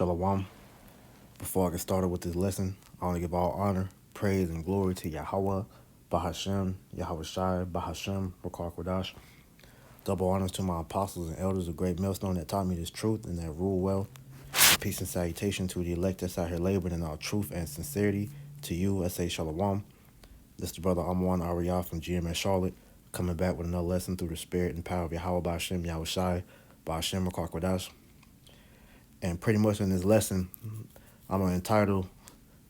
Shalom. Before I get started with this lesson, I want to give all honor, praise, and glory to Yahweh, Bahashem, Yahweh Shai, Bahashem, Rakar Kodash. Double honors to my apostles and elders of Great Millstone that taught me this truth and that rule well. Peace and salutation to the elect that's out here laboring in all truth and sincerity. To you, I say Shalom. This is the brother Amwan Ariyah from GMS Charlotte, coming back with another lesson through the spirit and power of Yahweh Bahashem, Yahweh Shai, Bahashem, Rakar Kodash. And pretty much in this lesson, I'm going to entitle,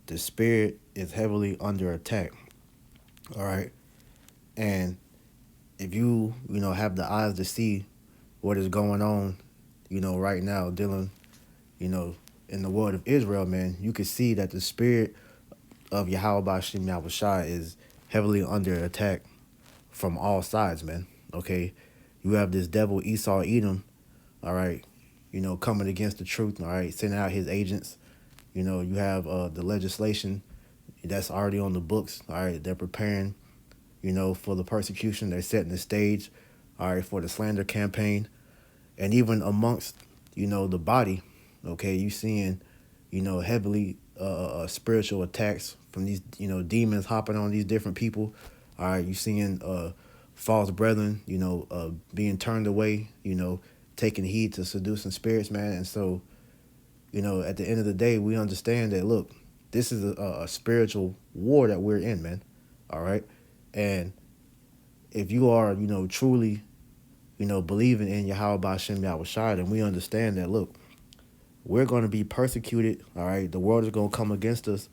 The Spirit is Heavily Under Attack. All right. And if you have the eyes to see what is going on, right now, dealing, in the world of Israel, man, you can see that the spirit of Yahweh Bashim Yahweh Shai is heavily under attack from all sides, man. Okay. You have this devil Esau Edom, all right, coming against the truth, all right, sending out his agents. You have the legislation that's already on the books. All right, they're preparing, for the persecution. They're setting the stage, all right, for the slander campaign. And even amongst, the body, okay, you seeing, heavily spiritual attacks from these, demons hopping on these different people. All right, you seeing false brethren, being turned away, taking heed to seducing spirits, man. And so, at the end of the day, we understand that, look, this is a spiritual war that we're in, man. All right. And if you are, truly, believing in Yahweh Ba'Shem Yahweh Shai, then we understand that, look, we're going to be persecuted. All right. The world is going to come against us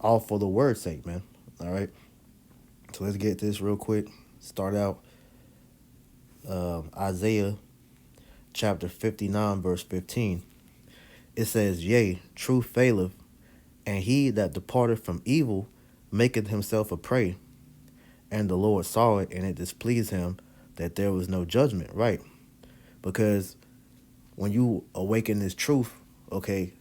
all for the word's sake, man. All right. So let's get this real quick. Start out Isaiah chapter 59, verse 15. It says, Yea, truth faileth, and he that departed from evil maketh himself a prey. And the Lord saw it, and it displeased him that there was no judgment. Right. Because when you awaken this truth, okay,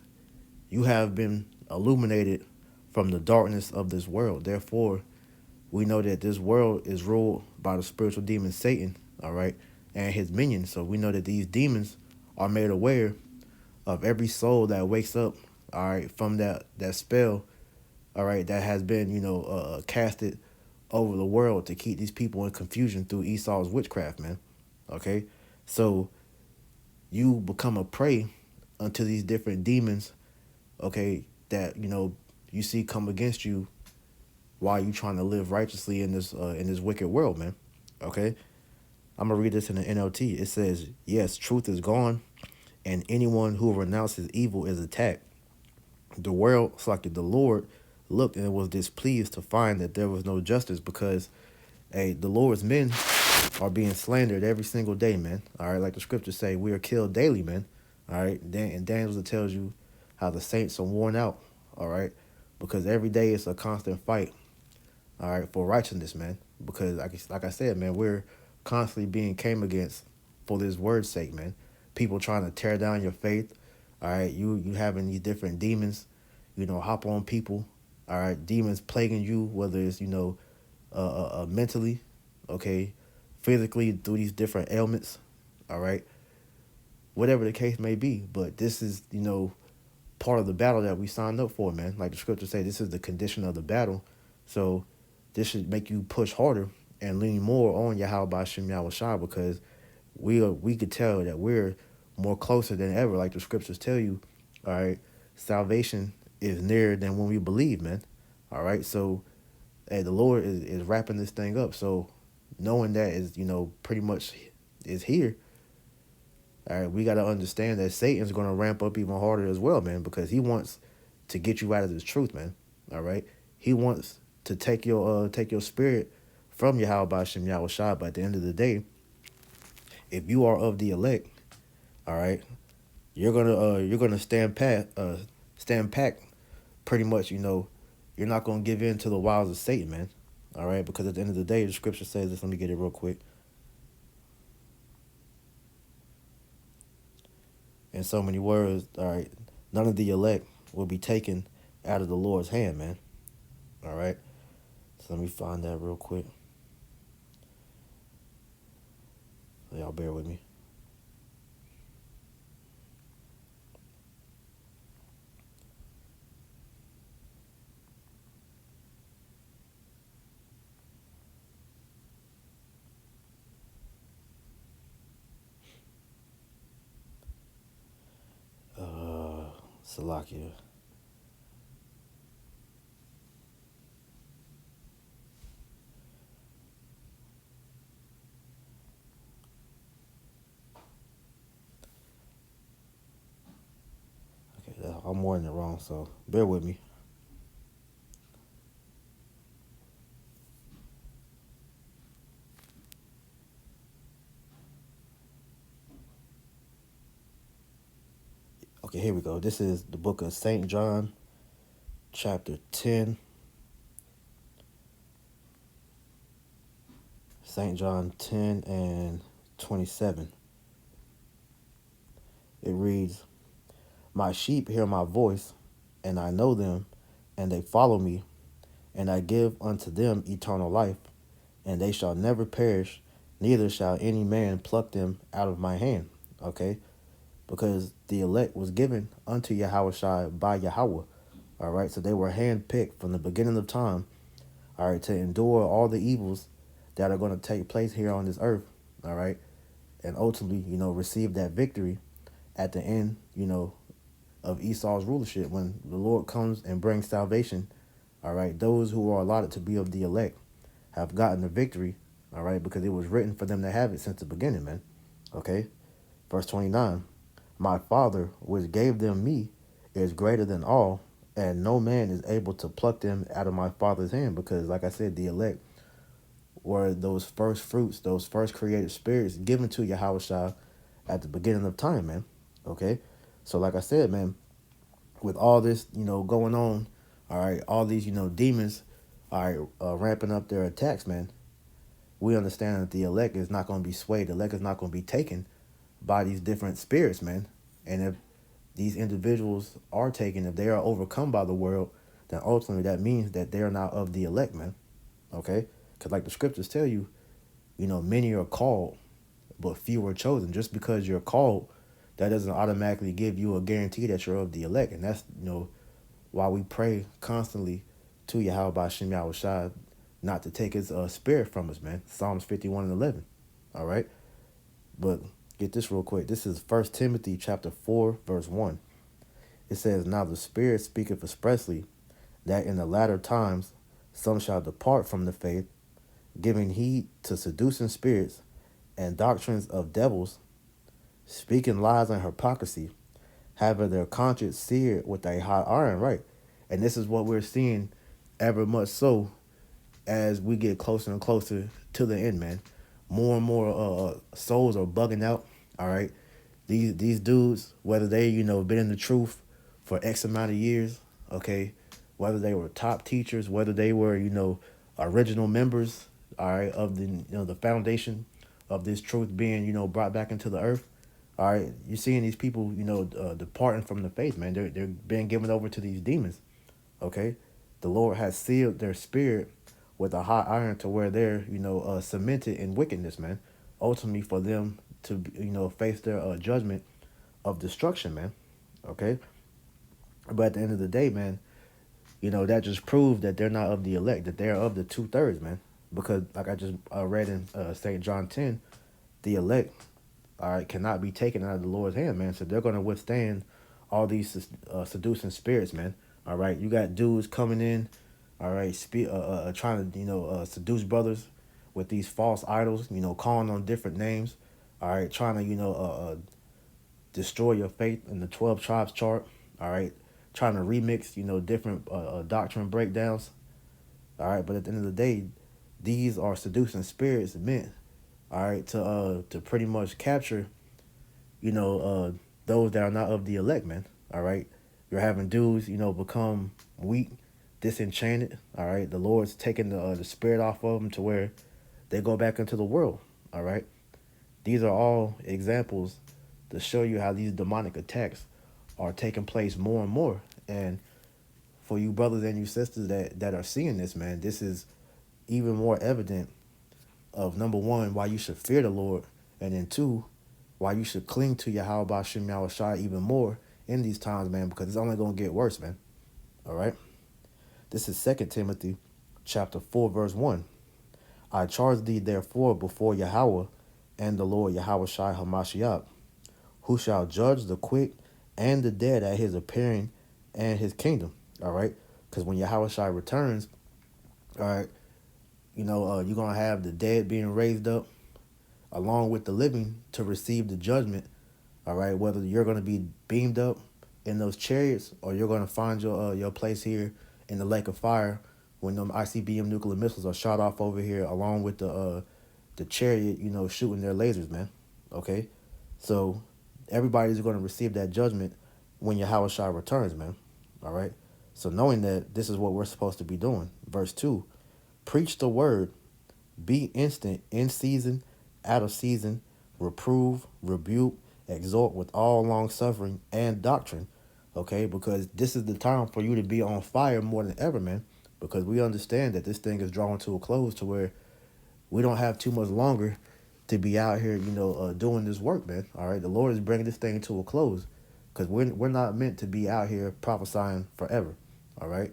you have been illuminated from the darkness of this world. Therefore, we know that this world is ruled by the spiritual demon Satan, all right, and his minions. So we know that these demons are made aware of every soul that wakes up, all right, from that spell, all right, that has been, casted over the world to keep these people in confusion through Esau's witchcraft, man. Okay, so you become a prey unto these different demons, okay, that you see come against you while you trying to live righteously in this wicked world, man. Okay, I'm gonna read this in the NLT. It says, yes, truth is gone, and anyone who renounces evil is attacked. The world, it's like the Lord looked and was displeased to find that there was no justice because, hey, the Lord's men are being slandered every single day, man. All right, like the scriptures say, we are killed daily, man. All right, and Daniel tells you how the saints are worn out, all right, because every day it's a constant fight, all right, for righteousness, man. Because like I said, man, we're constantly being came against for this word's sake, man. People trying to tear down your faith, all right. You having these different demons, hop on people, all right. Demons plaguing you, whether it's mentally, okay, physically through these different ailments, all right. Whatever the case may be, but this is part of the battle that we signed up for, man. Like the scriptures say, this is the condition of the battle. So this should make you push harder and lean more on Yahweh Ba'Shem Yahweh Shai, because we could tell that we're more closer than ever. Like the scriptures tell you, all right, salvation is nearer than when we believe, man. All right, so hey, the Lord is wrapping this thing up. So knowing that is, pretty much is here. All right, we got to understand that Satan's going to ramp up even harder as well, man, because he wants to get you out of this truth, man. All right, he wants to take your spirit from Yahweh Ba'Shem Yahweh Shai. But at the end of the day, if you are of the elect, all right, you're gonna stand packed, pretty much. You're not gonna give in to the wiles of Satan, man. All right, because at the end of the day, the scripture says this. Let me get it real quick. In so many words, all right, none of the elect will be taken out of the Lord's hand, man. All right, so let me find that real quick. Y'all bear with me. Salakia. Okay, I'm more in the wrong, so bear with me. Okay, here we go. This is the book of St. John, chapter 10. St. John 10 and 27. It reads, "My sheep hear my voice, and I know them, and they follow me, and I give unto them eternal life, and they shall never perish, neither shall any man pluck them out of my hand." Okay? Because the elect was given unto Yahushua by Yahweh. All right? So they were handpicked from the beginning of time, all right, to endure all the evils that are going to take place here on this earth. All right? And ultimately, receive that victory at the end, of Esau's rulership when the Lord comes and brings salvation. All right, those who are allotted to be of the elect have gotten the victory. All right, because it was written for them to have it since the beginning, man. Okay, verse 29. "My Father, which gave them me, is greater than all, and no man is able to pluck them out of my Father's hand." Because, like I said, the elect were those first fruits, those first created spirits given to Yahushua at the beginning of time, man. Okay, so like I said, man, with all this, going on, all right, all these, demons, all right, ramping up their attacks, man, we understand that the elect is not going to be swayed. The elect is not going to be taken by these different spirits, man. And if these individuals are taken, if they are overcome by the world, then ultimately that means that they are not of the elect, man. Okay? Because like the scriptures tell you, many are called, but few are chosen. Just because you're called, that doesn't automatically give you a guarantee that you're of the elect. And that's, why we pray constantly to Yahweh Bashem Yahushua not to take his spirit from us, man. Psalms 51 and 11. All right? But get this real quick. This is 1 Timothy chapter 4, verse 1. It says, "Now the Spirit speaketh expressly that in the latter times some shall depart from the faith, giving heed to seducing spirits and doctrines of devils, speaking lies and hypocrisy, having their conscience seared with a hot iron," right? And this is what we're seeing ever much so as we get closer and closer to the end, man. More and more souls are bugging out. All right, these dudes, whether they been in the truth for X amount of years, okay, whether they were top teachers, whether they were original members, all right, of the foundation of this truth being brought back into the earth. All right, you're seeing these people departing from the faith, man. They're being given over to these demons. Okay, the Lord has sealed their spirit with a hot iron to where they're cemented in wickedness, man. Ultimately, for them to face their judgment of destruction, man. Okay, but at the end of the day, man, that just proves that they're not of the elect, that they're of the 2/3, man. Because like I just read in St. John 10, the elect, all right, cannot be taken out of the Lord's hand, man. So they're gonna withstand all these seducing spirits, man. All right, you got dudes coming in, all right, trying to seduce brothers with these false idols, calling on different names, all right, trying to destroy your faith in the 12 tribes chart, all right, trying to remix different doctrine breakdowns, all right. But at the end of the day, these are seducing spirits meant, all right, to pretty much capture those that are not of the elect, man. All right. You're having dudes, become weak, disenchanted. All right. The Lord's taking the spirit off of them to where they go back into the world. All right. These are all examples to show you how these demonic attacks are taking place more and more. And for you brothers and you sisters that are seeing this, man, this is even more evident of, number one, why you should fear the Lord, and then two, why you should cling to Yahweh Bashem Yahushua even more in these times, man, because it's only going to get worse, man. All right? This is 2 Timothy chapter 4, verse 1. "I charge thee therefore before Yahweh and the Lord Yahweh Shai HaMashiach, who shall judge the quick and the dead at his appearing and his kingdom. All right, because when Yahushua returns, all right, you're gonna have the dead being raised up along with the living to receive the judgment. All right, whether you're gonna be beamed up in those chariots or you're gonna find your place here in the lake of fire when them ICBM nuclear missiles are shot off over here along with the chariot, shooting their lasers, man. Okay, so everybody's going to receive that judgment when Yahushua returns, man. All right. So knowing that this is what we're supposed to be doing. Verse 2, preach the word, be instant in season, out of season, reprove, rebuke, exhort with all long suffering and doctrine. Okay, because this is the time for you to be on fire more than ever, man. Because we understand that this thing is drawing to a close to where we don't have too much longer to be out here, doing this work, man. All right, the Lord is bringing this thing to a close because we're not meant to be out here prophesying forever. All right,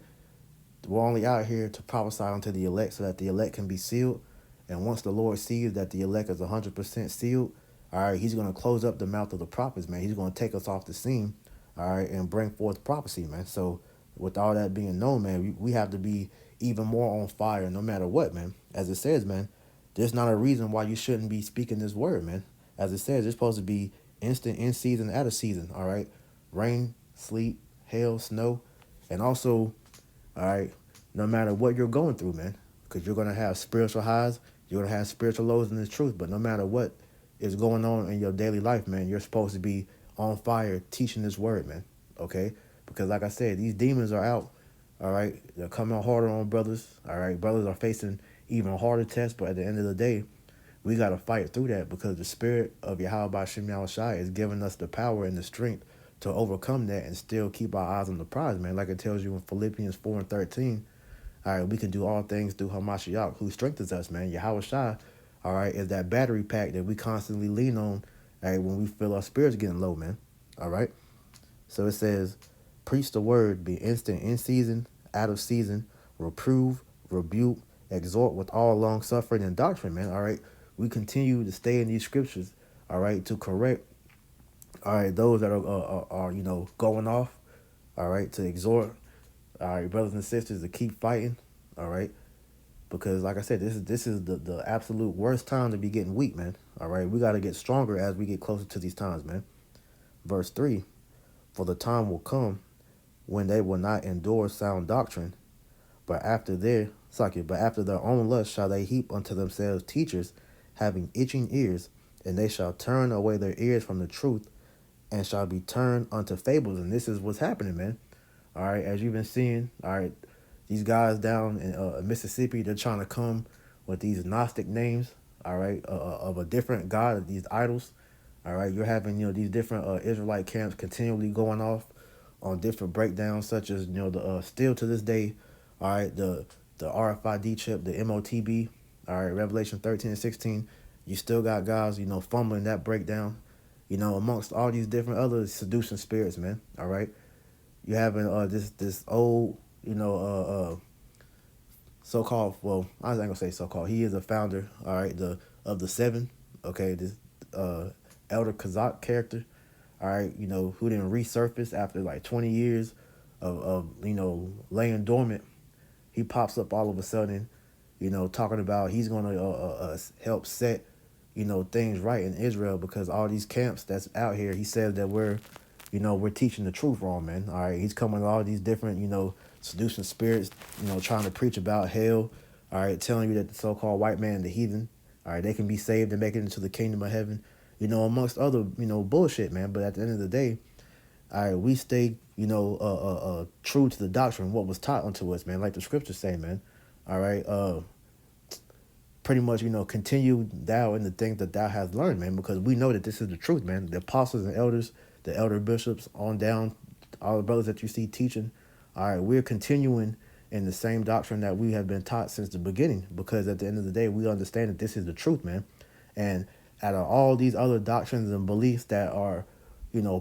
we're only out here to prophesy unto the elect so that the elect can be sealed. And once the Lord sees that the elect is 100% sealed, all right, he's going to close up the mouth of the prophets, man. He's going to take us off the scene, all right, and bring forth prophecy, man. So with all that being known, man, we have to be even more on fire no matter what, man. As it says, man, there's not a reason why you shouldn't be speaking this word, man. As it says, it's supposed to be instant in season, out of season, all right? Rain, sleet, hail, snow, and also, all right, no matter what you're going through, man, because you're going to have spiritual highs, you're going to have spiritual lows in this truth, but no matter what is going on in your daily life, man, you're supposed to be on fire teaching this word, man, okay? Because like I said, these demons are out, all right? They're coming harder on brothers, all right? Brothers are facing even harder tests, but at the end of the day, we got to fight through that because the spirit of Yahweh Shem Yahushai is giving us the power and the strength to overcome that and still keep our eyes on the prize, man. Like it tells you in Philippians 4:13, all right, we can do all things through Hamashiach, who strengthens us, man. Yahushai, all right, is that battery pack that we constantly lean on, all right, when we feel our spirits getting low, man. All right. So it says, preach the word, be instant in season, out of season, reprove, rebuke, exhort with all long suffering and doctrine, man. All right. We continue to stay in these scriptures, all right, to correct, all right, those that are going off, all right, to exhort, all right, brothers and sisters to keep fighting, all right, because like I said, this is the absolute worst time to be getting weak, man. All right, we got to get stronger as we get closer to these times, man. Verse 3, for the time will come when they will not endure sound doctrine, but after their own lust shall they heap unto themselves teachers, having itching ears, and they shall turn away their ears from the truth, and shall be turned unto fables. And this is what's happening, man. All right, as you've been seeing, all right, these guys down in Mississippi, they're trying to come with these Gnostic names, all right, of a different god, these idols. All right, you're having these different Israelite camps continually going off on different breakdowns, such as the still to this day, all right, the RFID chip, the MOTB, all right, Revelation 13 and 16. You still got guys fumbling that breakdown, amongst all these different other seducing spirits, man. All right, you having this old so-called, well, I ain't gonna say so-called, he is a founder, all right, of the seven, okay, this Elder Kazak character, all right, who didn't resurface after like 20 years of laying dormant. He pops up all of a sudden, talking about he's going to help set, things right in Israel because all these camps that's out here, he says that we're teaching the truth wrong, man. All right, he's coming with all these different, seducing spirits, trying to preach about hell, all right, telling you that the so-called white man, the heathen, all right, they can be saved and make it into the kingdom of heaven, amongst other, bullshit, man. But at the end of the day, all right, we stay, true to the doctrine, what was taught unto us, man, like the scriptures say, man. All right, pretty much, continue thou in the things that thou hast learned, man, because we know that this is the truth, man. The apostles and elders, the elder bishops, on down, all the brothers that you see teaching, all right, we're continuing in the same doctrine that we have been taught since the beginning, because at the end of the day, we understand that this is the truth, man. And out of all these other doctrines and beliefs that are,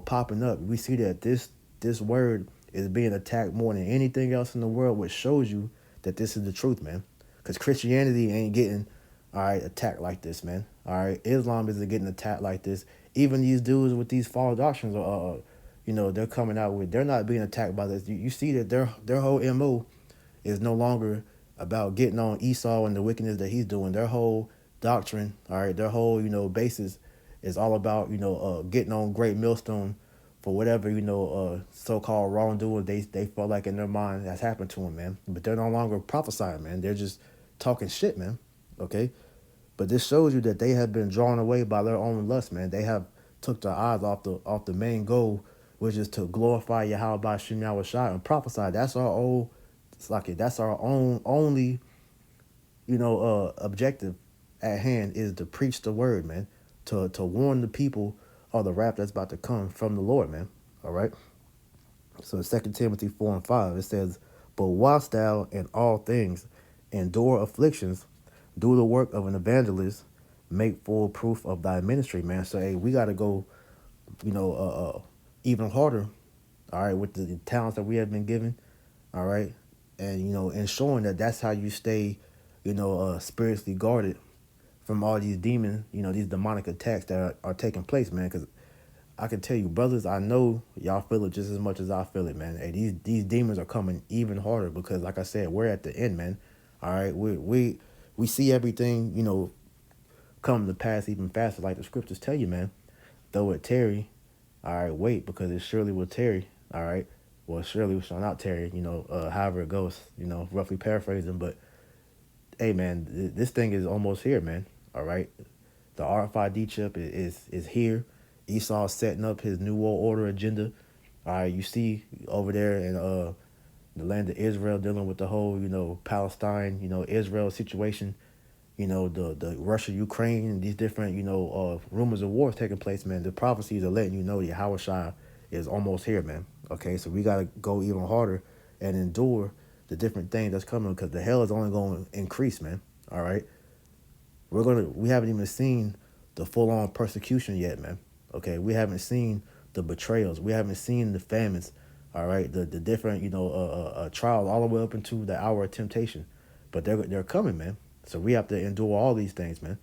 popping up, we see that this word is being attacked more than anything else in the world, which shows you that this is the truth, man. Because Christianity ain't getting, all right, attacked like this, man. All right, Islam isn't getting attacked like this. Even these dudes with these false doctrines are, they're coming out with, they're not being attacked by this. You see that their whole MO is no longer about getting on Esau and the wickedness that he's doing. Their whole doctrine, all right, their whole, basis is all about, getting on Great Millstone for whatever, so-called wrongdoing they felt like in their mind has happened to them, man. But they're no longer prophesying, man. They're just talking shit, man. Okay? But this shows you that they have been drawn away by their own lust, man. They have took their eyes off the main goal, which is to glorify Yahweh by Shem Yahweh Shai and prophesy. That's our old, it's like that's our own only, objective at hand is to preach the word, man. To warn the people of the wrath that's about to come from the Lord, man. All right. So in 2 Timothy 4:5, it says, "But whilst thou in all things endure afflictions, do the work of an evangelist, make full proof of thy ministry," man. So hey, we gotta go, even harder, all right, with the talents that we have been given, all right, and ensuring that that's how you stay, spiritually guarded from all these demons, these demonic attacks that are taking place, man. Because I can tell you, brothers, I know y'all feel it just as much as I feel it, man. Hey, these demons are coming even harder because, like I said, we're at the end, man. All right, we see everything, come to pass even faster, like the scriptures tell you, man. Though it tarry, all right, wait, because it surely will tarry, all right. Well, surely we shall not tarry, however it goes, roughly paraphrasing. But hey, man, this thing is almost here, man. All right, the RFID chip is here. Esau's setting up his New World Order agenda. All right, you see over there in the land of Israel dealing with the whole, Palestine, Israel situation. The Russia, Ukraine, and these different, rumors of wars taking place, man. The prophecies are letting you know that Yahweh Shai is almost here, man. Okay, so we got to go even harder and endure the different things that's coming because the hell is only going to increase, man. All right, we haven't even seen the full-on persecution yet, man. Okay, we haven't seen the betrayals. We haven't seen the famines. All right, the different, trials all the way up into the hour of temptation, but they're coming, man. So we have to endure all these things, man.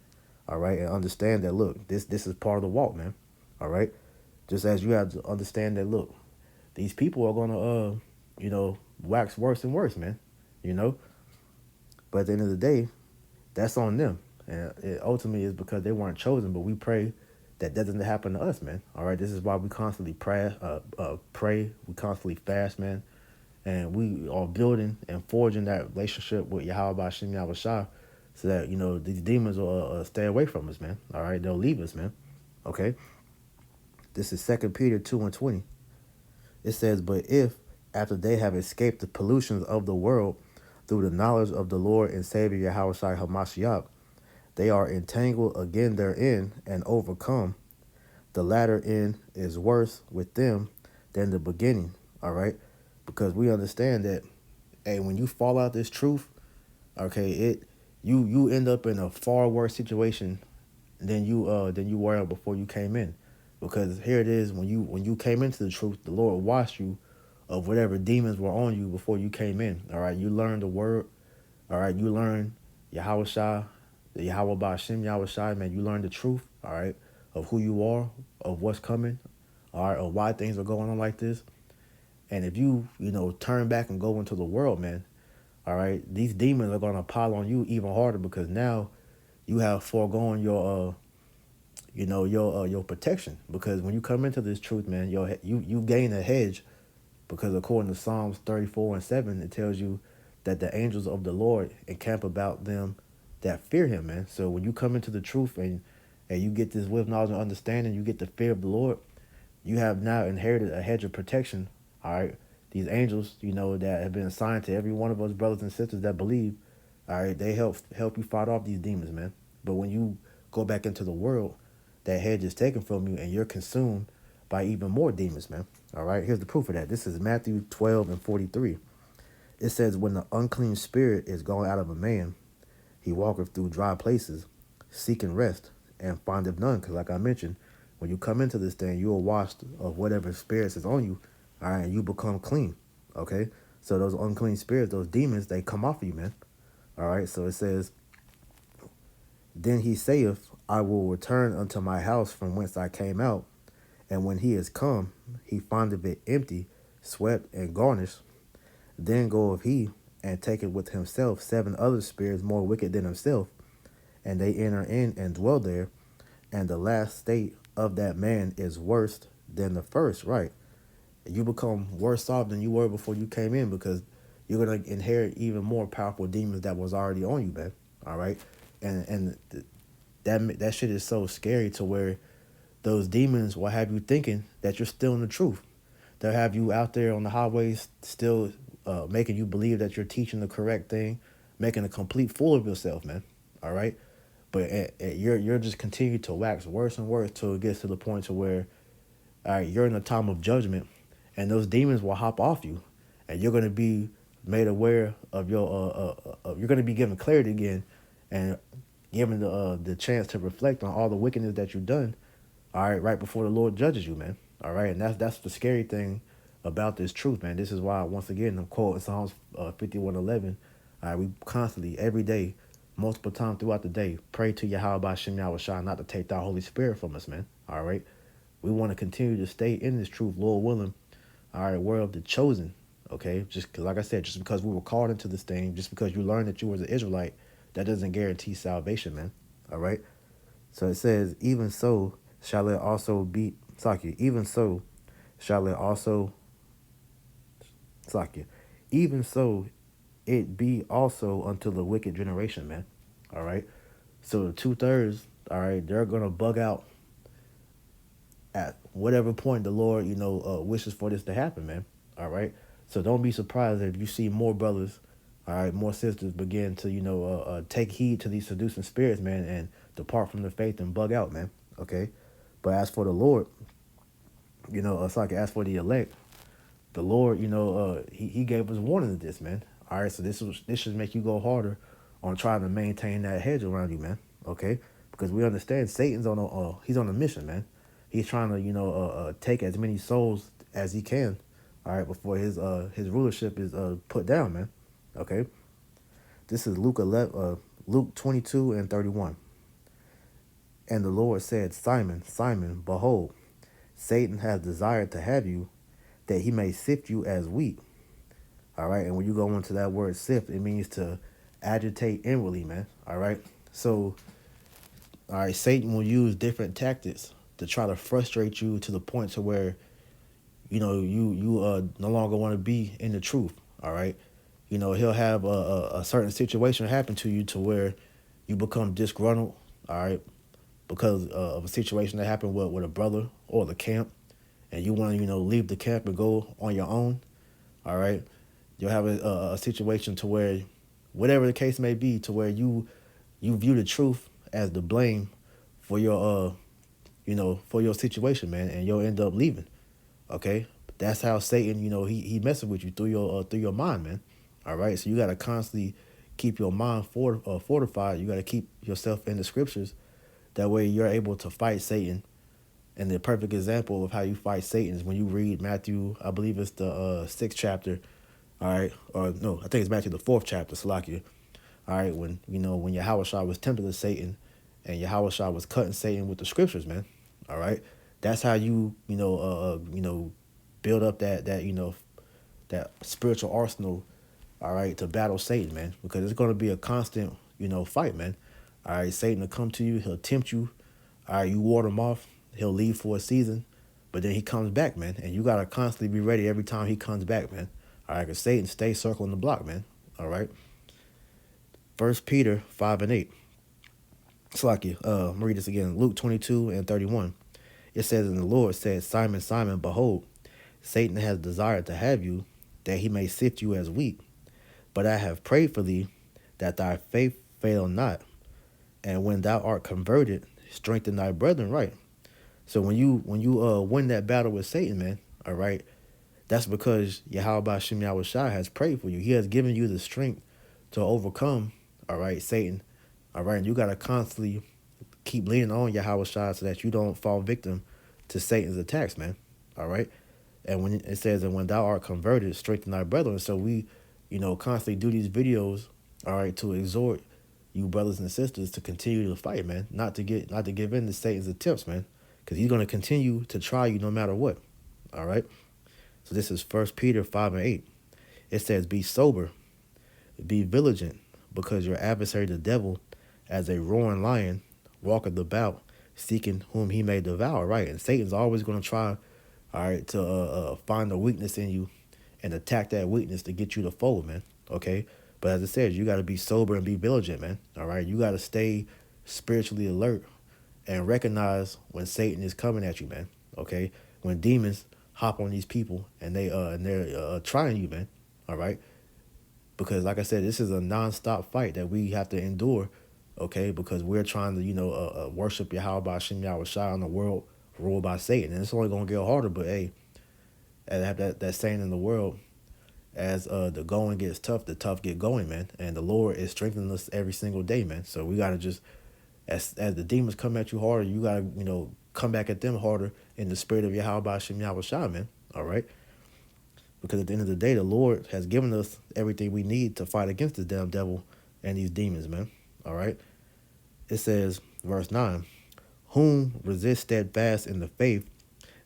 All right, and understand that, look, this is part of the walk, man. All right, just as you have to understand that, look, these people are gonna wax worse and worse, man. You know, but at the end of the day, that's on them, and it ultimately is because they weren't chosen. But we pray that doesn't happen to us, man. All right, this is why we constantly pray, we constantly fast, man, and we are building and forging that relationship with Yahweh B'Shem Yahweh Shai, so that these demons will stay away from us, man. All right, they'll leave us, man. Okay, this is 2 Peter 2:20. It says, "But if after they have escaped the pollutions of the world through the knowledge of the Lord and Savior Yahweh Shai Hamashiach, they are entangled again therein and overcome. The latter end is worse with them than the beginning." All right, because we understand that, hey, when you fall out this truth, okay, you end up in a far worse situation than you were before you came in, because here it is, when you came into the truth, the Lord washed you of whatever demons were on you before you came in. All right, you learned the word. All right, you learned Yahweh Shai, the Yahweh B'Shem Yahweh Shai, man. You learned the truth, all right, of who you are, of what's coming, all right, of why things are going on like this. And if you turn back and go into the world, man, all right, these demons are gonna pile on you even harder, because now you have foregone your protection. Because when you come into this truth, man, you gain a hedge, because according to Psalms 34:7, it tells you that the angels of the Lord encamp about them that fear him, man. So when you come into the truth and you get this wisdom, knowledge, and understanding, you get the fear of the Lord, you have now inherited a hedge of protection. All right, these angels, that have been assigned to every one of us brothers and sisters that believe. All right, they help you fight off these demons, man. But when you go back into the world, that hedge is taken from you, and you're consumed by even more demons, man. All right, here's the proof of that. This is Matthew 12:43. It says, "When the unclean spirit is gone out of a man, he walketh through dry places, seeking rest, and findeth none." Because like I mentioned, when you come into this thing, you are washed of whatever spirits is on you, all right, and you become clean, okay? So those unclean spirits, those demons, they come off of you, man. All right, so it says, "Then he saith, I will return unto my house from whence I came out, And when he is come, he findeth it empty, swept, and garnished. Then goeth he, and taketh with himself 7 other spirits more wicked than himself, and they enter in and dwell there. And the last state of that man is worse than the first, right? You become worse off than you were before you came in, because you're gonna inherit even more powerful demons that was already on you, man. All right, and that shit is so scary to where those demons will have you thinking that you're still in the truth. They'll have you out there on the highways still making you believe that you're teaching the correct thing, making a complete fool of yourself, man. All right, but you're just continue to wax worse and worse till it gets to the point to where, all right, you're in a time of judgment, and those demons will hop off you, and you're going to be made aware of your you're going to be given clarity again, and given the chance to reflect on all the wickedness that you've done. All right, right before the Lord judges you, man. All right, and that's the scary thing about this truth, man. This is why, once again, I'm quoting Psalms 51:11. All right, we constantly, every day, multiple times throughout the day, pray to Yahweh Shem Yahweh not to take the Holy Spirit from us, man. All right, we want to continue to stay in this truth, Lord willing. All right, we're of the chosen. Okay, just because, like I said, just because we were called into this thing, just because you learned that you was an Israelite, that doesn't guarantee salvation, man. All right. So it says, even so shall it also be, Sakia, even so shall it also, Sakia, even so it be also unto the wicked generation, man. All right. So the 2/3, all right, they're going to bug out at whatever point the Lord, wishes for this to happen, man. All right. So don't be surprised if you see more brothers, all right, more sisters begin to, take heed to these seducing spirits, man, and depart from the faith and bug out, man. Okay. But as for the Lord, so I can ask for the elect, the Lord, he gave us warning of this, man. All right. So this should make you go harder on trying to maintain that hedge around you, man. Okay. Because we understand Satan's he's on a mission, man. He's trying to, take as many souls as he can, all right, before his rulership is put down, man. Okay. This is Luke 22:31. And the Lord said, Simon, Simon, behold, Satan has desired to have you, that he may sift you as wheat. All right. And when you go into that word sift, it means to agitate inwardly, man. All right. So, all right, Satan will use different tactics to try to frustrate you to the point to where, you no longer want to be in the truth. All right. He'll have a certain situation happen to you to where you become disgruntled. All right. Because of a situation that happened with a brother or the camp, and you want to, leave the camp and go on your own. All right. You'll have a situation to where, whatever the case may be, to where you view the truth as the blame for your for your situation, man, and you'll end up leaving. Okay, that's how Satan, he messes with you through your mind, man. All right, so you gotta constantly keep your mind fortified. You gotta keep yourself in the scriptures. That way, you're able to fight Satan. And the perfect example of how you fight Satan is when you read Matthew, I believe it's the 6th chapter. All right, or no, I think it's Matthew the 4th chapter, Salakia. All right, when Yahushua was tempted of Satan, and Yahushua was cutting Satan with the scriptures, man. All right, that's how you build up that spiritual arsenal. All right, to battle Satan, man, because it's going to be a constant fight, man. All right, Satan will come to you, he'll tempt you. All right, you ward him off, he'll leave for a season, but then he comes back, man, and you gotta constantly be ready every time he comes back, man. All right, because Satan stays circling the block, man. All right. 1 Peter 5:8. Slaki, I'm gonna read this again. Luke 22:31. It says, and the Lord said, Simon, Simon, behold, Satan has desired to have you, that he may sift you as wheat. But I have prayed for thee, that thy faith fail not. And when thou art converted, strengthen thy brethren, right? So when you win that battle with Satan, man, all right, that's because Yahweh Shem Yahweh Shai has prayed for you. He has given you the strength to overcome, all right, Satan. All right, and you got to constantly keep leaning on Yahweh Shai so that you don't fall victim to Satan's attacks, man. All right. And when it says, and when thou art converted, strengthen thy brethren. So we, constantly do these videos, all right, to exhort you brothers and sisters to continue to fight, man. Not to give in to Satan's attempts, man. because he's going to continue to try you no matter what. All right. So this is 1 Peter 5:8. It says, "Be sober, be vigilant, because your adversary the devil, as a roaring lion, walketh about, seeking whom he may devour." Right, and Satan's always going to try, all right, to find a weakness in you, and attack that weakness to get you to fold, man. Okay, but as I said, you got to be sober and be vigilant, man. All right, you got to stay spiritually alert and recognize when Satan is coming at you, man. Okay, when demons hop on these people and they're trying you, man. All right, because like I said, this is a nonstop fight that we have to endure. Okay, because we're trying to worship Yahweh Hashem Yahweh Shai on the world ruled by Satan, and it's only gonna get harder. But hey, I have that saying in the world, as the going gets tough, the tough get going, man. And the Lord is strengthening us every single day, man. So we gotta just, as the demons come at you harder, you gotta come back at them harder in the spirit of Yahweh Hashem Yahweh Shai, man. All right, because at the end of the day, the Lord has given us everything we need to fight against the damn devil and these demons, man. All right, it says, verse 9, "Whom resist steadfast in the faith,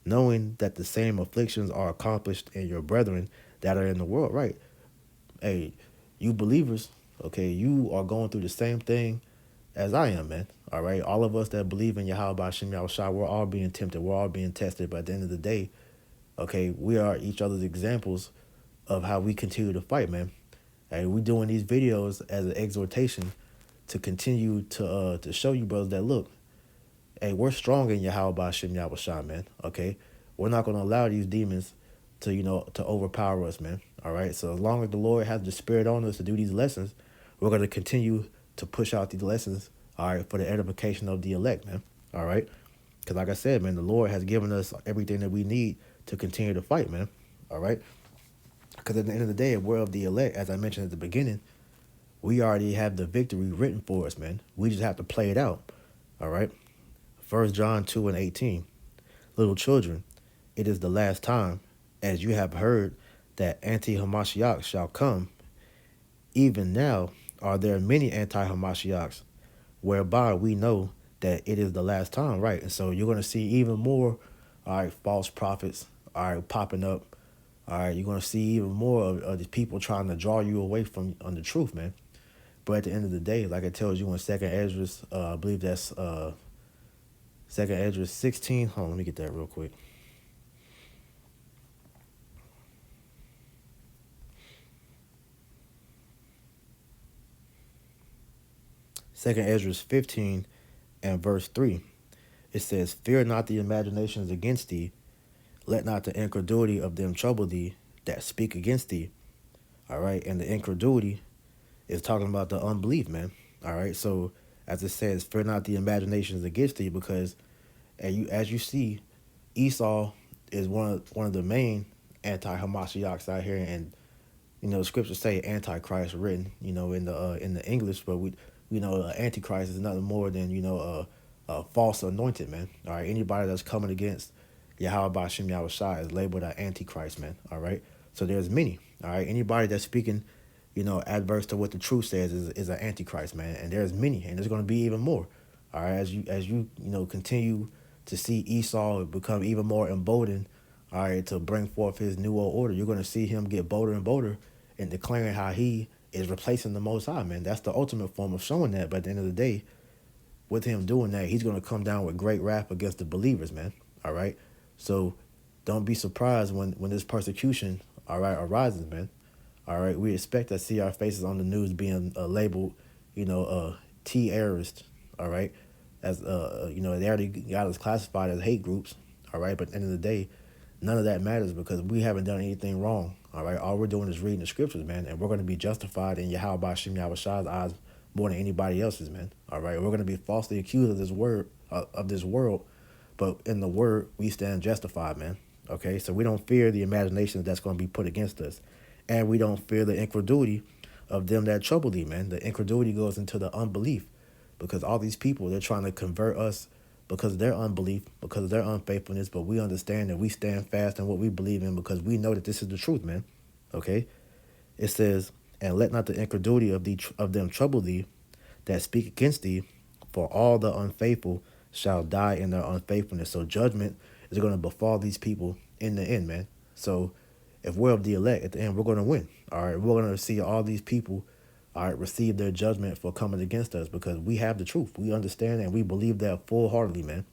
knowing that the same afflictions are accomplished in your brethren that are in the world." Right. Hey, you believers, okay, you are going through the same thing as I am, man. All right. All of us that believe in Yahweh Hashem Yahweh Shai, we're all being tempted. We're all being tested. But at the end of the day, okay, we are each other's examples of how we continue to fight, man. Hey, we doing these videos as an exhortation to continue to show you brothers that, look, hey, we're strong in Yahweh Hashem Yahweh Shai, man. Okay, we're not going to allow these demons to overpower us, man. All right. So as long as the Lord has the spirit on us to do these lessons, we're going to continue to push out these lessons, all right, for the edification of the elect, man. All right. Because like I said, man, the Lord has given us everything that we need to continue to fight, man. All right. Because at the end of the day, if we're of the elect, as I mentioned at the beginning, we already have the victory written for us, man. We just have to play it out. All right. 1 John 2:18. "Little children, it is the last time, as you have heard that anti-Hamashiach shall come. Even now are there many anti-Hamashiachs, whereby we know that it is the last time." Right. And so you're going to see even more, all right, false prophets, all right, popping up. All right, you're going to see even more of these people trying to draw you away from on the truth, man. But at the end of the day, like it tells you in 2nd Ezra, I believe that's 2nd Ezra 16. Hold on, let me get that real quick. 2nd Ezra 15 and verse 3. It says, "Fear not the imaginations against thee, let not the incredulity of them trouble thee that speak against thee." All right, and the incredulity is talking about the unbelief, man. All right, so as it says, "Fear not the imaginations against thee," because as you see, Esau is one of the main anti-Hamashiachs out here, and the scriptures say Antichrist written, in the English, but Antichrist is nothing more than a false anointed, man. All right, anybody that's coming against Yahweh Hashem Yahweh Shai is labeled an Antichrist, man. All right, so there's many. All right, anybody that's speaking, adverse to what the truth says is an Antichrist, man, and there's many, and there's going to be even more. All right, as you continue to see Esau become even more emboldened, all right, to bring forth his new world order, you're going to see him get bolder and bolder in declaring how he is replacing the Most High, man. That's the ultimate form of showing that. But at the end of the day, with him doing that, he's going to come down with great wrath against the believers, man. All right, so don't be surprised when this persecution, all right, arises, man. All right, we expect to see our faces on the news being labeled, T-terrorist, all right, as they already got us classified as hate groups, all right. But at the end of the day, none of that matters because we haven't done anything wrong, all right. All we're doing is reading the scriptures, man, and we're going to be justified in Yahweh Hashem Yahweh Shai's eyes more than anybody else's, man. All right, we're going to be falsely accused of this world, but in the word we stand justified, man. Okay, so we don't fear the imagination that's going to be put against us, and we don't fear the incredulity of them that trouble thee, man. The incredulity goes into the unbelief, because all these people, they're trying to convert us because of their unbelief, because of their unfaithfulness, but we understand that we stand fast in what we believe in because we know that this is the truth, man. Okay, it says, "And let not the incredulity of them trouble thee that speak against thee, for all the unfaithful shall die in their unfaithfulness. So judgment is going to befall these people in the end, man. So if we're of the elect, at the end, we're going to win. All right, we're going to see all these people, all right, receive their judgment for coming against us because we have the truth. We understand and we believe that full heartedly, man.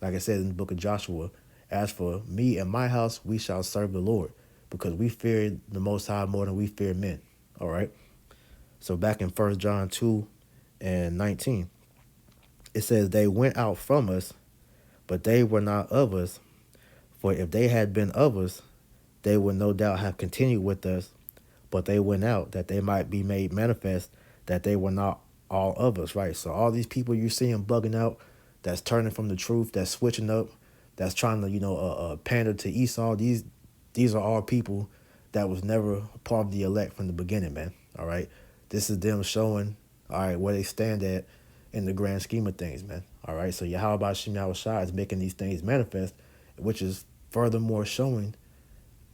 Like I said in the book of Joshua, as for me and my house, we shall serve the Lord because we fear the Most High more than we fear men. All right. So back in 1 John 2 and 19, it says, they went out from us, but they were not of us. For if they had been of us, they would no doubt have continued with us. But they went out that they might be made manifest that they were not all of us, right? So all these people you see them bugging out, that's turning from the truth, that's switching up, that's trying to, pander to Esau. These are all people that was never part of the elect from the beginning, man. All right. This is them showing, all right, where they stand at in the grand scheme of things, man. All right. So Yahweh Shem Yahushua is making these things manifest, which is furthermore showing,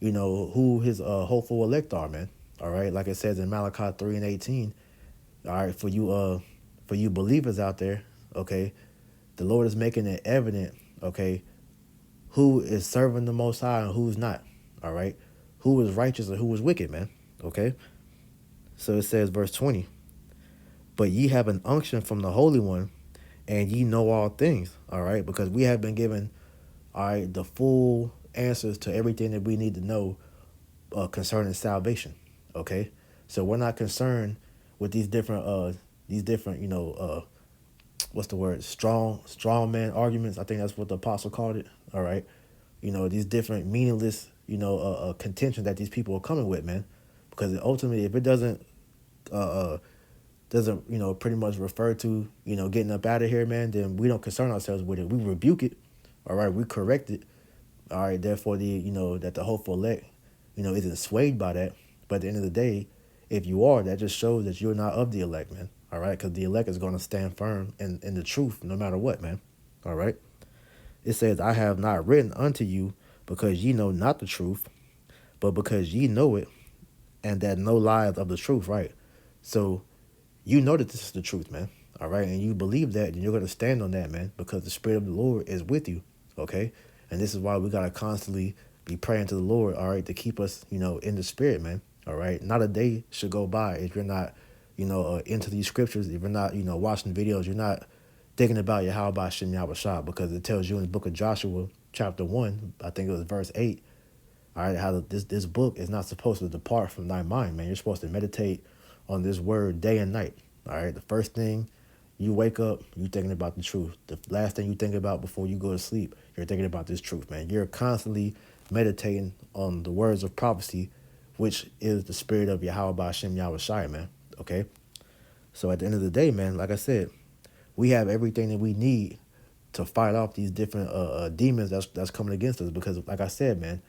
who his hopeful elect are, man. All right. Like it says in Malachi 3 and 18. All right, for you believers out there, okay, the Lord is making it evident, okay, who is serving the Most High and who's not. All right. Who is righteous and who is wicked, man. Okay. So it says, verse 20, but ye have an unction from the Holy One, and ye know all things. All right. Because we have been given, all right, the full answers to everything that we need to know concerning salvation. Okay. So we're not concerned with these different, what's the word? Strong man arguments. I think that's what the apostle called it. All right. These different meaningless, contention that these people are coming with, man. Because ultimately, if it doesn't, pretty much refer to, getting up out of here, man, then we don't concern ourselves with it. We rebuke it. All right. We correct it. All right. Therefore, that the hopeful elect, isn't swayed by that. But at the end of the day, if you are, that just shows that you're not of the elect, man. All right. Because the elect is going to stand firm in the truth no matter what, man. All right. It says, I have not written unto you because ye know not the truth, but because ye know it, and that no lie is of the truth, right? So you know that this is the truth, man. All right. And you believe that, and you're going to stand on that, man, because the Spirit of the Lord is with you. Okay. And this is why we got to constantly be praying to the Lord, all right, to keep us, in the Spirit, man. All right. Not a day should go by if you're not, into these scriptures, if you're not, watching videos, you're not thinking about Yahweh Shem Yahushua, because it tells you in the book of Joshua, chapter 1, I think it was verse 8, all right, how this book is not supposed to depart from thy mind, man. You're supposed to meditate on this word day and night. All right. The first thing you wake up, you're thinking about the truth. The last thing you think about before you go to sleep, you're thinking about this truth, man. You're constantly meditating on the words of prophecy, which is the spirit of Yahweh Shem Yahushua, man. Okay. So at the end of the day, man, like I said, we have everything that we need to fight off these different demons that's coming against us. Because, like I said, man,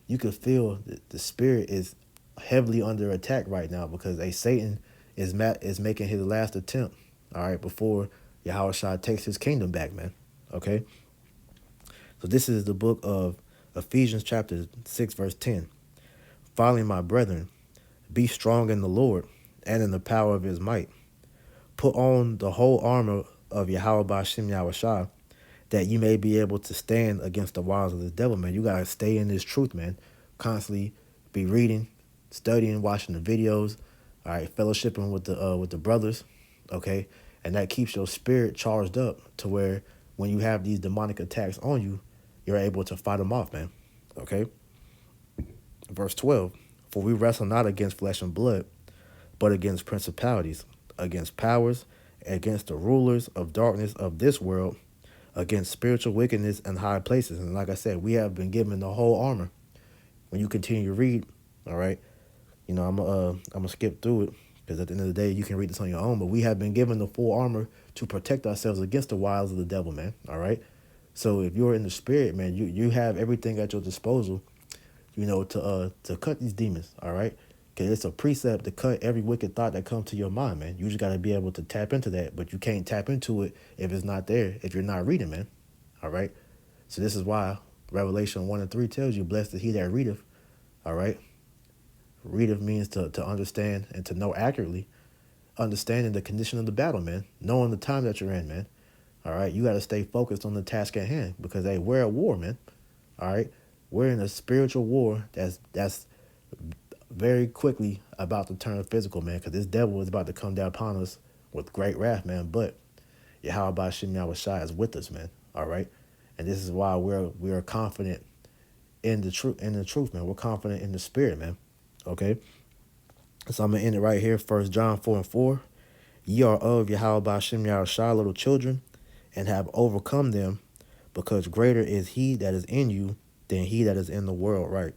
you can feel the spirit is heavily under attack right now because Satan is making his last attempt, all right, before Yahushua takes his kingdom back, man. Okay. So this is the book of Ephesians chapter 6, verse 10. Finally, my brethren, be strong in the Lord and in the power of his might. Put on the whole armor of Yahweh Shem Yahushua, that you may be able to stand against the wiles of the devil, man. You got to stay in this truth, man. Constantly be reading, studying, watching the videos, all right, fellowshipping with the brothers, okay? And that keeps your spirit charged up to where when you have these demonic attacks on you, you're able to fight them off, man, okay? Verse 12, for we wrestle not against flesh and blood, but against principalities, against powers, against the rulers of darkness of this world, against spiritual wickedness in high places. And like I said, we have been given the whole armor. When you continue to read, all right, I'm gonna skip through it because at the end of the day, you can read this on your own. But we have been given the full armor to protect ourselves against the wiles of the devil, man. All right. So if you're in the spirit, man, you have everything at your disposal, to cut these demons. All right. Because it's a precept to cut every wicked thought that comes to your mind, man. You just got to be able to tap into that, but you can't tap into it if it's not there, if you're not reading, man. All right. So this is why Revelation 1 and 3 tells you, blessed is he that readeth. All right. Readeth means to understand and to know accurately, understanding the condition of the battle, man. Knowing the time that you're in, man. All right, you got to stay focused on the task at hand because hey, we're at war, man. All right, we're in a spiritual war that's very quickly about to turn physical, man. Because this devil is about to come down upon us with great wrath, man. But Yahweh Bashim Yahushai is with us, man. All right, and this is why we're confident in the truth, man. We're confident in the spirit, man. Okay, so I'm gonna end it right here. 1 John 4:4. Ye are of Yahweh Bashim Yahushai, little children, and have overcome them, because greater is he that is in you than he that is in the world, right?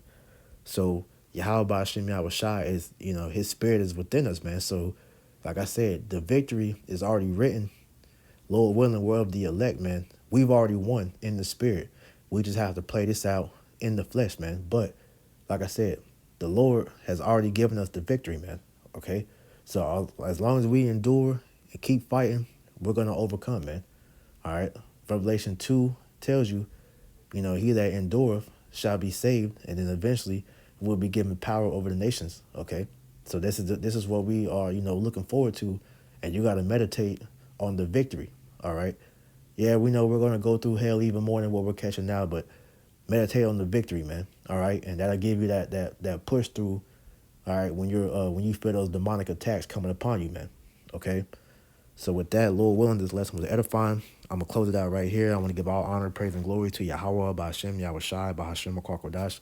So Yahweh Bashim Yahushai is, his spirit is within us, man. So like I said, the victory is already written. Lord willing, we're of the elect, man. We've already won in the spirit. We just have to play this out in the flesh, man. But like I said, the Lord has already given us the victory, man. Okay? So as long as we endure and keep fighting, we're going to overcome, man. All right? Revelation 2 tells you, he that endureth shall be saved, and then eventually will be given power over the nations. Okay? So this is what we are, looking forward to, and you got to meditate on the victory. All right? Yeah, we know we're going to go through hell even more than what we're catching now, but meditate on the victory, man. All right? And that'll give you that push through, all right, when you feel those demonic attacks coming upon you, man. Okay? So with that, Lord willing, this lesson was edifying. I'm going to close it out right here. I want to give all honor, praise, and glory to Yahweh, Ba'ashem, Yahushai, Ba'ashem, Kodash.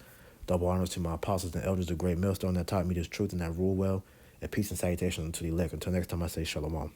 Double honors to my apostles and elders, the great millstone that taught me this truth and that rule well. And peace and salutation to the elect. Until next time, I say shalom.